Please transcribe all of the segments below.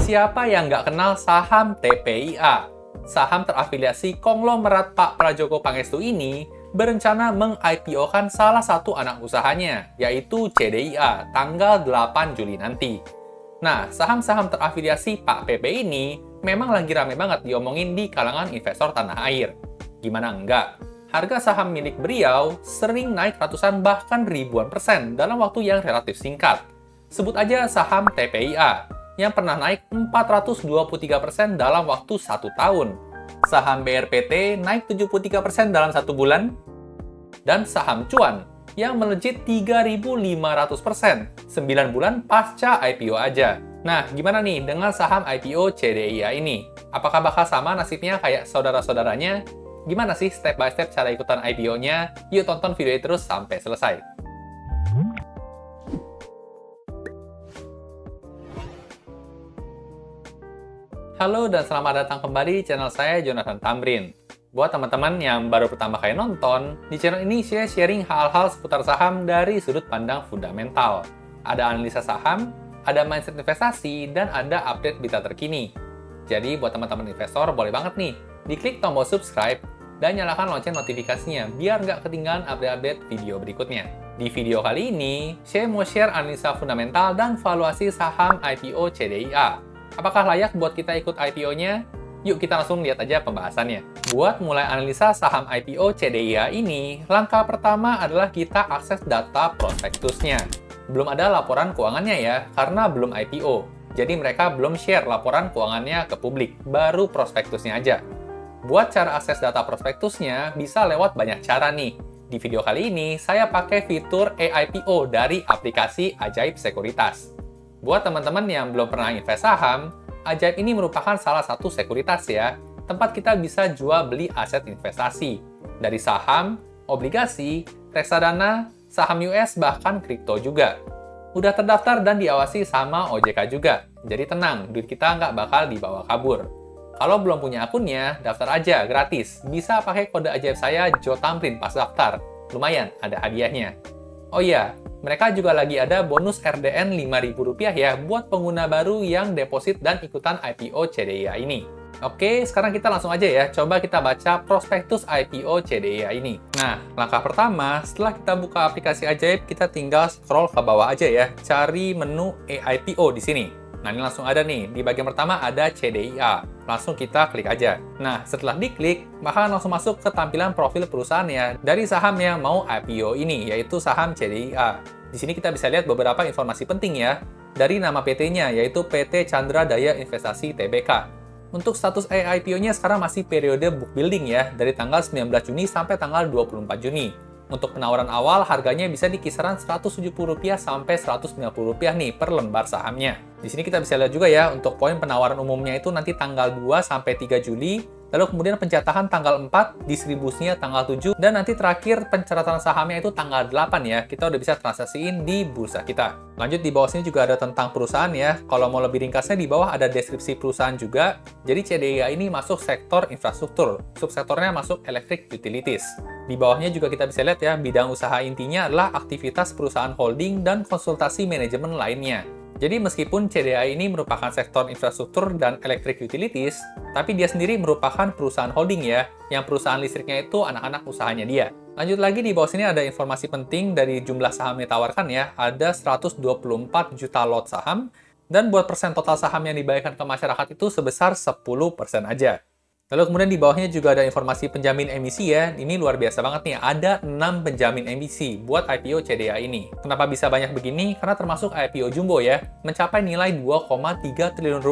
Siapa yang nggak kenal saham TPIA? Saham terafiliasi konglomerat Pak Prajogo Pangestu ini berencana meng-IPO-kan salah satu anak usahanya, yaitu CDIA, tanggal 8 Juli nanti. Nah, saham-saham terafiliasi Pak PP ini memang lagi rame banget diomongin di kalangan investor tanah air. Gimana enggak? Harga saham milik beliau sering naik ratusan bahkan ribuan persen dalam waktu yang relatif singkat. Sebut aja saham TPIA, yang pernah naik 423% dalam waktu 1 tahun. Saham BRPT naik 73% dalam 1 bulan. Dan saham Cuan yang melejit 3.500%, 9 bulan pasca IPO aja. Nah, gimana nih dengan saham IPO CDIA ini? Apakah bakal sama nasibnya kayak saudara-saudaranya? Gimana sih step by step cara ikutan IPO-nya? Yuk tonton video ini terus sampai selesai. Halo dan selamat datang kembali di channel saya, Jonathan Tamrin. Buat teman-teman yang baru pertama kali nonton, di channel ini saya sharing hal-hal seputar saham dari sudut pandang fundamental. Ada analisa saham, ada mindset investasi, dan ada update berita terkini. Jadi buat teman-teman investor, boleh banget nih, diklik tombol subscribe dan nyalakan lonceng notifikasinya biar nggak ketinggalan update-update video berikutnya. Di video kali ini, saya mau share analisa fundamental dan valuasi saham IPO CDIA. Apakah layak buat kita ikut IPO-nya? Yuk kita langsung lihat aja pembahasannya. Buat mulai analisa saham IPO CDIA ini, langkah pertama adalah kita akses data prospektusnya. Belum ada laporan keuangannya ya, karena belum IPO. Jadi mereka belum share laporan keuangannya ke publik, baru prospektusnya aja. Buat cara akses data prospektusnya, bisa lewat banyak cara nih. Di video kali ini, saya pakai fitur eIPO dari aplikasi Ajaib Sekuritas. Buat teman-teman yang belum pernah invest saham, Ajaib ini merupakan salah satu sekuritas ya, tempat kita bisa jual beli aset investasi. Dari saham, obligasi, reksadana, saham US, bahkan kripto juga. Udah terdaftar dan diawasi sama OJK juga, jadi tenang, duit kita nggak bakal dibawa kabur. Kalau belum punya akunnya, daftar aja, gratis. Bisa pakai kode Ajaib saya, JoTamrin, pas daftar. Lumayan, ada hadiahnya. Oh iya, mereka juga lagi ada bonus RDN Rp5.000 ya buat pengguna baru yang deposit dan ikutan IPO CDIA ini. Oke, sekarang kita langsung aja ya, coba kita baca prospektus IPO CDIA ini. Nah, langkah pertama, setelah kita buka aplikasi Ajaib, kita tinggal scroll ke bawah aja ya, cari menu eIPO di sini. Nah, ini langsung ada nih, di bagian pertama ada CDIA. Langsung kita klik aja. Nah, setelah diklik, maka langsung masuk ke tampilan profil perusahaannya dari saham yang mau IPO ini, yaitu saham CDIA. Di sini kita bisa lihat beberapa informasi penting ya, dari nama PT-nya, yaitu PT Chandra Daya Investasi Tbk. Untuk status eIPO-nya sekarang masih periode book building ya, dari tanggal 19 Juni sampai tanggal 24 Juni. Untuk penawaran awal, harganya bisa di kisaran Rp170 sampai Rp190 nih per lembar sahamnya. Di sini kita bisa lihat juga ya, untuk poin penawaran umumnya itu nanti tanggal 2 sampai 3 Juli, lalu kemudian pencatahan tanggal 4, distribusinya tanggal 7, dan nanti terakhir pencatatan sahamnya itu tanggal 8 ya, kita udah bisa transaksiin di bursa kita. Lanjut di bawah sini juga ada tentang perusahaan ya, kalau mau lebih ringkasnya di bawah ada deskripsi perusahaan juga. Jadi CDIA ini masuk sektor infrastruktur, subsektornya masuk electric utilities. Di bawahnya juga kita bisa lihat ya, bidang usaha intinya adalah aktivitas perusahaan holding dan konsultasi manajemen lainnya. Jadi meskipun CDIA ini merupakan sektor infrastruktur dan electric utilities, tapi dia sendiri merupakan perusahaan holding ya, yang perusahaan listriknya itu anak-anak usahanya dia. Lanjut lagi di bawah sini ada informasi penting dari jumlah saham yang ditawarkan ya, ada 124 juta lot saham, dan buat persen total saham yang dibayarkan ke masyarakat itu sebesar 10% aja. Lalu kemudian di bawahnya juga ada informasi penjamin emisi ya. Ini luar biasa banget nih, ada 6 penjamin emisi buat IPO CDIA ini. Kenapa bisa banyak begini? Karena termasuk IPO jumbo ya, mencapai nilai Rp2,3 triliun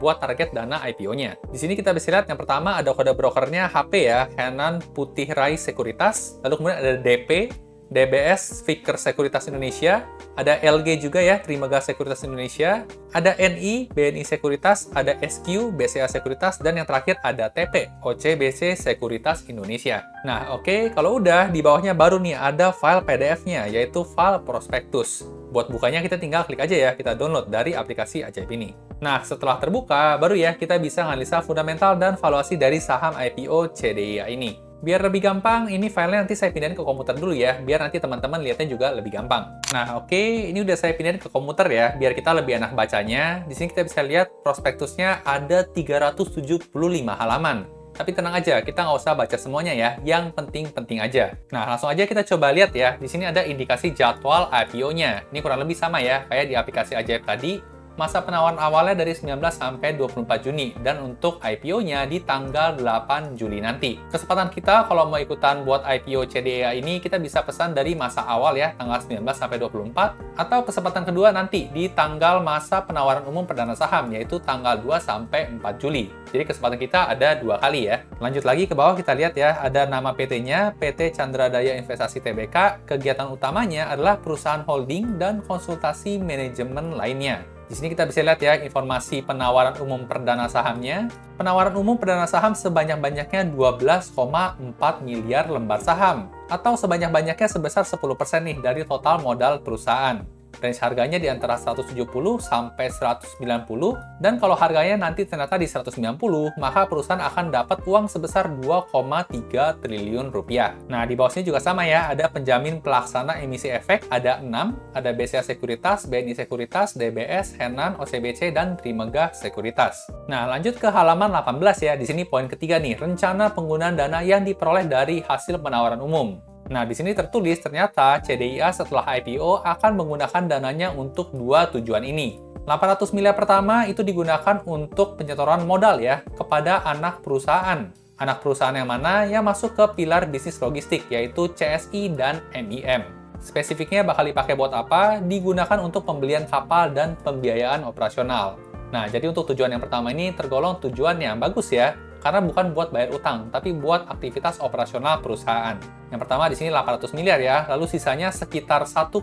buat target dana IPO-nya. Di sini kita bisa lihat yang pertama ada kode brokernya HP ya, Henan Putih Rai Sekuritas. Lalu kemudian ada DP, DBS Fikir Sekuritas Indonesia, ada LG juga ya, Trimegah Sekuritas Indonesia, ada NI, BNI Sekuritas, ada SQ, BCA Sekuritas, dan yang terakhir ada TP, OCBC Sekuritas Indonesia. Nah, oke, kalau udah, di bawahnya baru nih ada file PDF-nya, yaitu file prospektus. Buat bukanya kita tinggal klik aja ya, kita download dari aplikasi Ajaib ini. Nah, setelah terbuka, baru ya kita bisa analisa fundamental dan valuasi dari saham IPO CDIA ini. Biar lebih gampang, ini filenya nanti saya pindahin ke komputer dulu ya, biar nanti teman-teman lihatnya juga lebih gampang. Nah, oke, ini udah saya pindahin ke komputer ya, biar kita lebih enak bacanya. Di sini kita bisa lihat prospektusnya ada 375 halaman. Tapi tenang aja, kita nggak usah baca semuanya ya, yang penting-penting aja. Nah, langsung aja kita coba lihat ya. Di sini ada indikasi jadwal IPO-nya. Ini kurang lebih sama ya, kayak di aplikasi Ajaib tadi. Masa penawaran awalnya dari 19 sampai 24 Juni, dan untuk IPO-nya di tanggal 8 Juli nanti. Kesempatan kita kalau mau ikutan buat IPO CDEA ini, kita bisa pesan dari masa awal ya, tanggal 19 sampai 24, atau kesempatan kedua nanti di tanggal masa penawaran umum perdana saham, yaitu tanggal 2 sampai 4 Juli. Jadi kesempatan kita ada 2 kali ya. Lanjut lagi ke bawah kita lihat ya, ada nama PT-nya, PT Chandra Daya Investasi Tbk. Kegiatan utamanya adalah perusahaan holding dan konsultasi manajemen lainnya. Di sini kita bisa lihat ya informasi penawaran umum perdana sahamnya. Penawaran umum perdana saham sebanyak-banyaknya 12,4 miliar lembar saham, atau sebanyak-banyaknya sebesar 10% nih dari total modal perusahaan. Range harganya di antara 170 sampai 190, dan kalau harganya nanti ternyata di 190, maka perusahaan akan dapat uang sebesar 2,3 triliun rupiah. Nah, di bawah sini juga sama ya, ada penjamin pelaksana emisi efek, ada 6, ada BCA Sekuritas, BNI Sekuritas, DBS, Henan, OCBC, dan Trimegah Sekuritas. Nah, lanjut ke halaman 18 ya, di sini poin ketiga nih, rencana penggunaan dana yang diperoleh dari hasil penawaran umum. Nah, di sini tertulis ternyata CDIA setelah IPO akan menggunakan dananya untuk 2 tujuan ini. 800 miliar pertama itu digunakan untuk penyetoran modal ya, kepada anak perusahaan. Anak perusahaan yang mana? Yang masuk ke pilar bisnis logistik, yaitu CSI dan MIM. Spesifiknya bakal dipakai buat apa? Digunakan untuk pembelian kapal dan pembiayaan operasional. Nah, jadi untuk tujuan yang pertama ini tergolong tujuan yang bagus ya, karena bukan buat bayar utang, tapi buat aktivitas operasional perusahaan. Yang pertama di sini 800 miliar ya, lalu sisanya sekitar 1,5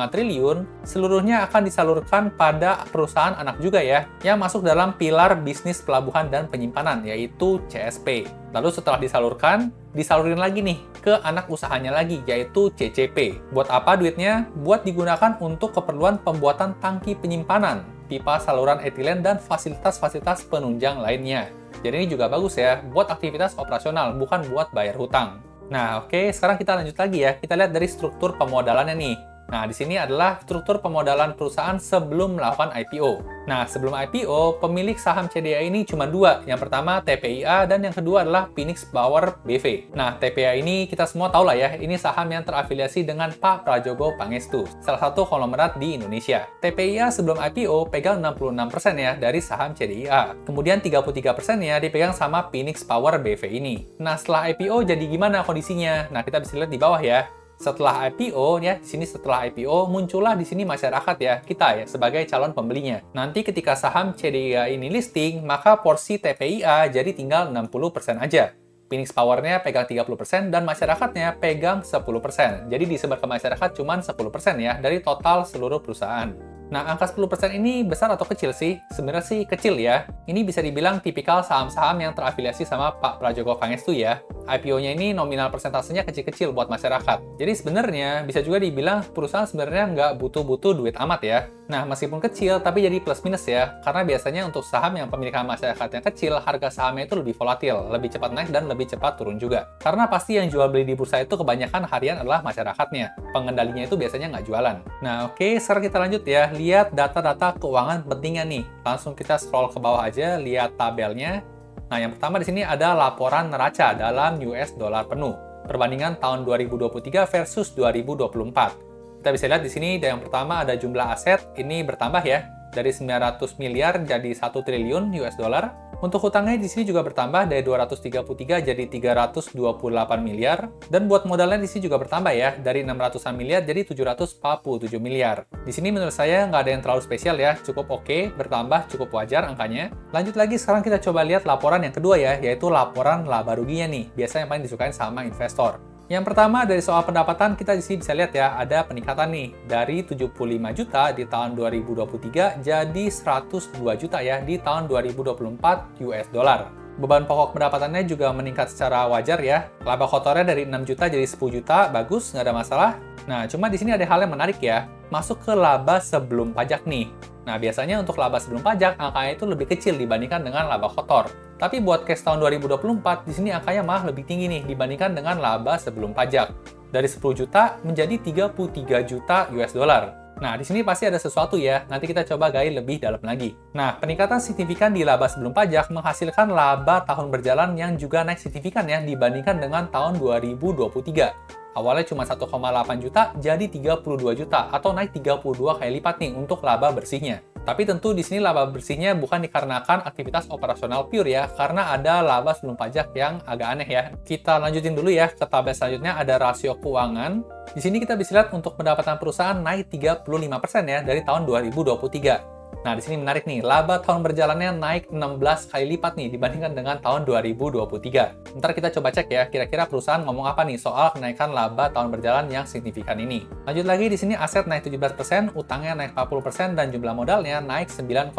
triliun, seluruhnya akan disalurkan pada perusahaan anak juga ya, yang masuk dalam pilar bisnis pelabuhan dan penyimpanan, yaitu CSP. Lalu setelah disalurkan, disalurin lagi nih ke anak usahanya lagi, yaitu CCP. Buat apa duitnya? Buat digunakan untuk keperluan pembuatan tangki penyimpanan, pipa saluran etilen, dan fasilitas-fasilitas penunjang lainnya. Jadi ini juga bagus ya, buat aktivitas operasional, bukan buat bayar hutang. Nah, oke, sekarang kita lanjut lagi ya. Kita lihat dari struktur pemodalannya nih. Nah, di sini adalah struktur pemodalan perusahaan sebelum melakukan IPO. Nah, sebelum IPO, pemilik saham CDIA ini cuma 2. Yang pertama TPIA dan yang kedua adalah Phoenix Power BV. Nah, TPIA ini kita semua tahu lah ya, ini saham yang terafiliasi dengan Pak Prajogo Pangestu, salah satu konglomerat di Indonesia. TPIA sebelum IPO pegang 66% ya dari saham CDIA. Kemudian 33%-nya dipegang sama Phoenix Power BV ini. Nah, setelah IPO jadi gimana kondisinya? Nah, kita bisa lihat di bawah ya. Setelah IPO ya, di sini setelah IPO muncullah di sini masyarakat ya, kita ya sebagai calon pembelinya. Nanti ketika saham CDIA ini listing, maka porsi TPIA jadi tinggal 60% aja. Phoenix Power-nya pegang 30% dan masyarakatnya pegang 10%. Jadi disebar ke masyarakat cuma 10% ya dari total seluruh perusahaan. Nah, angka 10% ini besar atau kecil sih? Sebenarnya sih kecil ya. Ini bisa dibilang tipikal saham-saham yang terafiliasi sama Pak Prajogo Pangestu ya. IPO-nya ini nominal persentasenya kecil-kecil buat masyarakat. Jadi sebenarnya bisa juga dibilang perusahaan sebenarnya nggak butuh-butuh duit amat ya. Nah, meskipun kecil, tapi jadi plus minus ya. Karena biasanya untuk saham yang pemilikan masyarakatnya kecil, harga sahamnya itu lebih volatil, lebih cepat naik dan lebih cepat turun juga. Karena pasti yang jual beli di bursa itu kebanyakan harian adalah masyarakatnya. Pengendalinya itu biasanya nggak jualan. Nah, oke, sekarang kita lanjut ya. Lihat data-data keuangan pentingnya nih. Langsung kita scroll ke bawah aja, lihat tabelnya. Nah, yang pertama di sini ada laporan neraca dalam US dollar penuh. Perbandingan tahun 2023 versus 2024. Kita bisa lihat di sini yang pertama ada jumlah aset, ini bertambah ya. Dari 900 miliar jadi 1 triliun US dollar. Untuk hutangnya di sini juga bertambah dari 233 jadi 328 miliar. Dan buat modalnya di sini juga bertambah ya, dari 600-an miliar jadi 747 miliar. Di sini menurut saya nggak ada yang terlalu spesial ya, cukup oke, bertambah cukup wajar angkanya. Lanjut lagi, sekarang kita coba lihat laporan yang kedua ya, yaitu laporan laba ruginya nih, biasanya yang paling disukain sama investor. Yang pertama dari soal pendapatan, kita di sini bisa lihat ya, ada peningkatan nih dari 75 juta di tahun 2023 jadi 102 juta ya di tahun 2024 US dollar. Beban pokok pendapatannya juga meningkat secara wajar ya. Laba kotornya dari 6 juta jadi 10 juta, bagus, nggak ada masalah. Nah, cuma di sini ada hal yang menarik ya. Masuk ke laba sebelum pajak nih. Nah, biasanya untuk laba sebelum pajak, angkanya itu lebih kecil dibandingkan dengan laba kotor. Tapi buat case tahun 2024, di sini angkanya malah lebih tinggi nih dibandingkan dengan laba sebelum pajak. Dari 10 juta menjadi 33 juta US dollar. Nah, di sini pasti ada sesuatu ya, nanti kita coba gali lebih dalam lagi. Nah, peningkatan signifikan di laba sebelum pajak menghasilkan laba tahun berjalan yang juga naik signifikan ya dibandingkan dengan tahun 2023. Awalnya cuma 1,8 juta jadi 32 juta atau naik 32 kali lipat nih untuk laba bersihnya. Tapi tentu di sini laba bersihnya bukan dikarenakan aktivitas operasional pure ya, karena ada laba sebelum pajak yang agak aneh ya. Kita lanjutin dulu ya ke tabel selanjutnya, ada rasio keuangan. Di sini kita bisa lihat untuk pendapatan perusahaan naik 35% ya dari tahun 2023. Nah, di sini menarik nih, laba tahun berjalannya naik 16 kali lipat nih dibandingkan dengan tahun 2023. Ntar kita coba cek ya, kira-kira perusahaan ngomong apa nih soal kenaikan laba tahun berjalan yang signifikan ini. Lanjut lagi, di sini aset naik 17%, utangnya naik 40%, dan jumlah modalnya naik 9,5%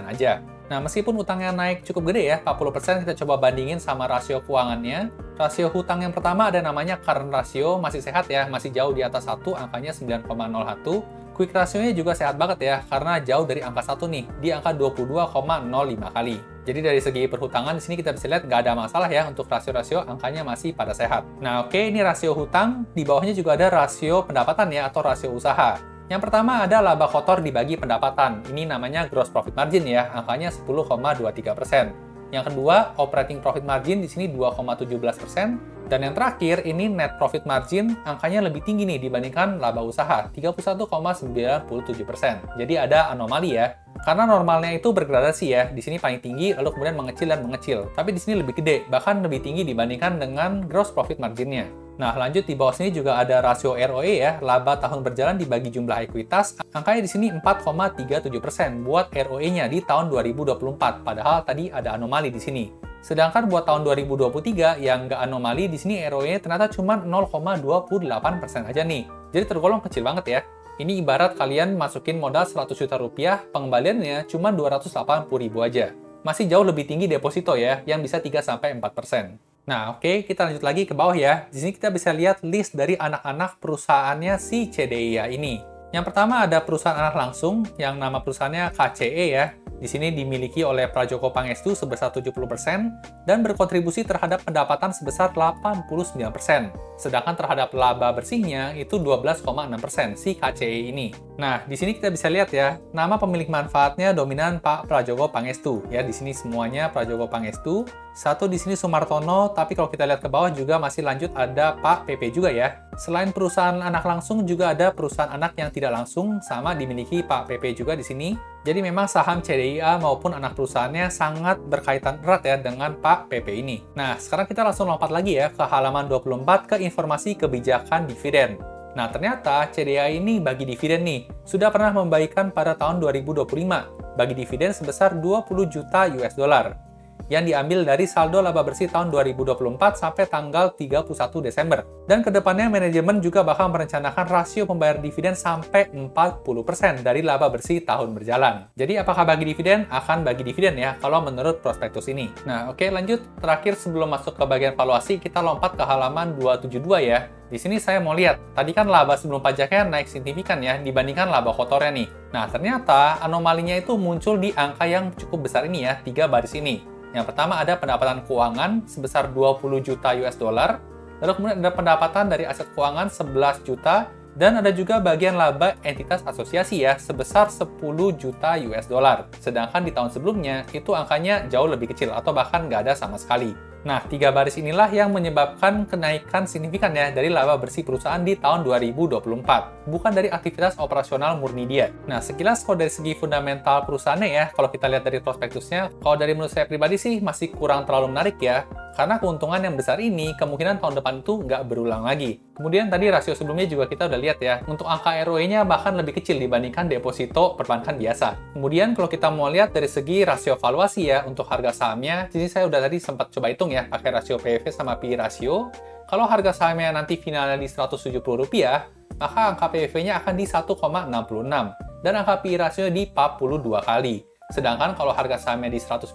aja. Nah, meskipun utangnya naik cukup gede ya, 40%, kita coba bandingin sama rasio keuangannya. Rasio hutang yang pertama ada namanya current ratio, masih sehat ya, masih jauh di atas 1, angkanya 9,01. Quick ratio-nya juga sehat banget ya, karena jauh dari angka 1 nih, di angka 22,05 kali. Jadi dari segi perhutangan, di sini kita bisa lihat nggak ada masalah ya untuk rasio-rasio, angkanya masih pada sehat. Nah oke, ini rasio hutang, di bawahnya juga ada rasio pendapatan ya, atau rasio usaha. Yang pertama ada laba kotor dibagi pendapatan, ini namanya gross profit margin ya, angkanya 10,23%. Yang kedua, operating profit margin di sini 2,17%. Dan yang terakhir, ini net profit margin, angkanya lebih tinggi nih dibandingkan laba usaha, 31,97%. Jadi ada anomali ya. Karena normalnya itu bergradasi ya, di sini paling tinggi, lalu kemudian mengecil dan mengecil. Tapi di sini lebih gede, bahkan lebih tinggi dibandingkan dengan gross profit margin-nya. Nah, lanjut di bawah sini juga ada rasio ROE ya, laba tahun berjalan dibagi jumlah ekuitas. Angkanya di sini 4,37% buat ROE-nya di tahun 2024, padahal tadi ada anomali di sini. Sedangkan buat tahun 2023 yang nggak anomali, di sini ROE-nya ternyata cuma 0,28% aja nih. Jadi tergolong kecil banget ya. Ini ibarat kalian masukin modal 100 juta rupiah, pengembaliannya cuma 280.000 aja. Masih jauh lebih tinggi deposito ya, yang bisa 3-4%. Nah, oke, kita lanjut lagi ke bawah ya. Di sini kita bisa lihat list dari anak-anak perusahaannya si CDIA ini. Yang pertama ada perusahaan anak langsung, yang nama perusahaannya KCE ya. Di sini dimiliki oleh Prajogo Pangestu sebesar 70% dan berkontribusi terhadap pendapatan sebesar 89%. Sedangkan terhadap laba bersihnya itu 12,6% si KCE ini. Nah, di sini kita bisa lihat ya, nama pemilik manfaatnya dominan Pak Prajogo Pangestu. Ya, di sini semuanya Prajogo Pangestu. Satu di sini Sumartono, tapi kalau kita lihat ke bawah juga masih lanjut ada Pak PP juga ya. Selain perusahaan anak langsung juga ada perusahaan anak yang tidak langsung sama dimiliki Pak PP juga di sini. Jadi memang saham CDIA maupun anak perusahaannya sangat berkaitan erat ya dengan Pak PP ini. Nah, sekarang kita langsung lompat lagi ya ke halaman 24 ke informasi kebijakan dividen. Nah, ternyata CDIA ini bagi dividen nih, sudah pernah membagikan pada tahun 2025, bagi dividen sebesar 20 juta US dollar. Yang diambil dari saldo laba bersih tahun 2024 sampai tanggal 31 Desember. Dan kedepannya manajemen juga bakal merencanakan rasio pembayar dividen sampai 40% dari laba bersih tahun berjalan. Jadi apakah bagi dividen? Akan bagi dividen ya, kalau menurut prospektus ini. Nah, oke lanjut. Terakhir sebelum masuk ke bagian valuasi, kita lompat ke halaman 272 ya. Di sini saya mau lihat, tadi kan laba sebelum pajaknya naik signifikan ya, dibandingkan laba kotornya nih. Nah, ternyata anomalinya itu muncul di angka yang cukup besar ini ya, 3 baris ini. Yang pertama ada pendapatan keuangan sebesar 20 juta US dollar, lalu kemudian ada pendapatan dari aset keuangan 11 juta, dan ada juga bagian laba entitas asosiasi ya, sebesar 10 juta US dollar. Sedangkan di tahun sebelumnya, itu angkanya jauh lebih kecil, atau bahkan nggak ada sama sekali. Nah, 3 baris inilah yang menyebabkan kenaikan signifikan ya dari laba bersih perusahaan di tahun 2024, bukan dari aktivitas operasional murni dia. Nah, sekilas kalau dari segi fundamental perusahaannya ya, kalau kita lihat dari prospektusnya, kalau dari menurut saya pribadi sih masih kurang terlalu menarik ya, karena keuntungan yang besar ini kemungkinan tahun depan itu nggak berulang lagi. Kemudian tadi rasio sebelumnya juga kita udah lihat ya, untuk angka ROE-nya bahkan lebih kecil dibandingkan deposito perbankan biasa. Kemudian kalau kita mau lihat dari segi rasio valuasi ya, untuk harga sahamnya, di sini saya udah tadi sempat coba hitung ya, pakai rasio PEV sama PI rasio. Kalau harga sahamnya nanti finalnya di Rp170, maka angka PEV-nya akan di 1,66 dan angka PI rasio di 42 kali. Sedangkan kalau harga sahamnya di 190,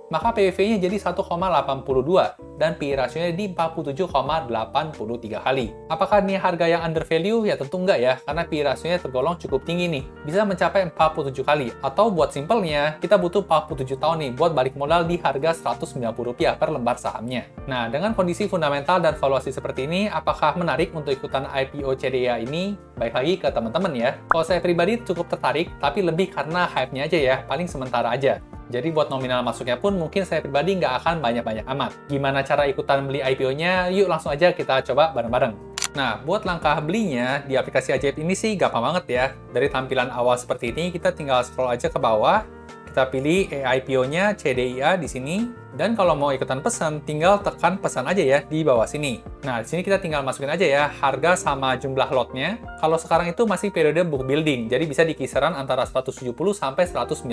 maka PBV-nya jadi 1,82 dan PE rasionya di 47,83 kali. Apakah ini harga yang undervalue? Ya tentu enggak ya, karena PE rasionya tergolong cukup tinggi nih, bisa mencapai 47 kali. Atau buat simpelnya, kita butuh 47 tahun nih buat balik modal di harga Rp190 per lembar sahamnya. Nah, dengan kondisi fundamental dan valuasi seperti ini, apakah menarik untuk ikutan IPO CDIA ini? Baik lagi ke teman-teman ya. Kalau saya pribadi cukup tertarik, tapi lebih karena hype-nya aja ya, paling sementara aja. Jadi buat nominal masuknya pun mungkin saya pribadi nggak akan banyak-banyak amat. Gimana cara ikutan beli IPO-nya? Yuk langsung aja kita coba bareng-bareng. Nah, buat langkah belinya di aplikasi ajaib ini sih gampang banget ya. Dari tampilan awal seperti ini, kita tinggal scroll aja ke bawah. Kita pilih IPO-nya CDIA di sini. Dan kalau mau ikutan pesan, tinggal tekan pesan aja ya di bawah sini. Nah, di sini kita tinggal masukin aja ya harga sama jumlah lotnya. Kalau sekarang itu masih periode book building, jadi bisa di kisaran antara 170 sampai 190.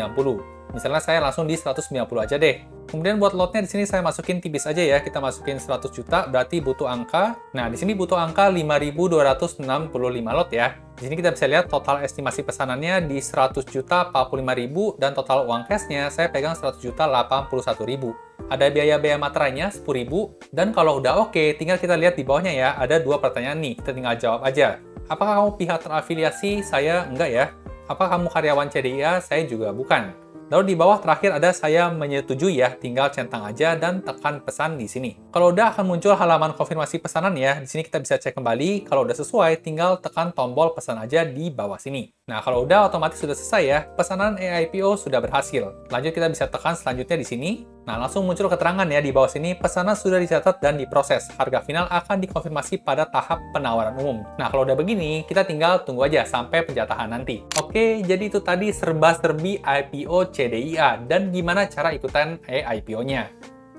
Misalnya saya langsung di 190 aja deh. Kemudian buat lotnya di sini saya masukin tipis aja ya. Kita masukin 100 juta, berarti butuh angka. Nah, di sini butuh angka 5.265 lot ya. Di sini kita bisa lihat total estimasi pesanannya di 100 juta 45.000 dan total uang cashnya saya pegang 100 juta 81.000. Ada biaya-biaya materainya 10.000 dan kalau udah oke, tinggal kita lihat di bawahnya ya, ada dua pertanyaan nih, kita tinggal jawab aja. Apakah kamu pihak terafiliasi? Saya enggak ya. Apakah kamu karyawan CDIA? Saya juga bukan. Lalu di bawah terakhir ada saya menyetujui ya, tinggal centang aja dan tekan pesan di sini. Kalau udah akan muncul halaman konfirmasi pesanan ya, di sini kita bisa cek kembali. Kalau udah sesuai, tinggal tekan tombol pesan aja di bawah sini. Nah, kalau udah otomatis sudah selesai ya, pesanan IPO sudah berhasil. Lanjut kita bisa tekan selanjutnya di sini. Nah, langsung muncul keterangan ya di bawah sini, pesanan sudah dicatat dan diproses. Harga final akan dikonfirmasi pada tahap penawaran umum. Nah, kalau udah begini, kita tinggal tunggu aja sampai penjatahan nanti. Oke, jadi itu tadi serba-serbi IPO CDIA dan gimana cara ikutan IPO-nya.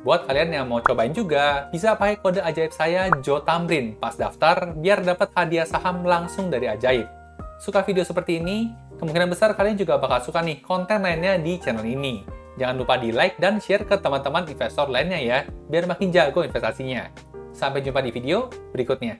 Buat kalian yang mau cobain juga, bisa pakai kode ajaib saya JoTamrin pas daftar biar dapat hadiah saham langsung dari ajaib. Suka video seperti ini? Kemungkinan besar kalian juga bakal suka nih konten lainnya di channel ini. Jangan lupa di like dan share ke teman-teman investor lainnya ya, biar makin jago investasinya. Sampai jumpa di video berikutnya.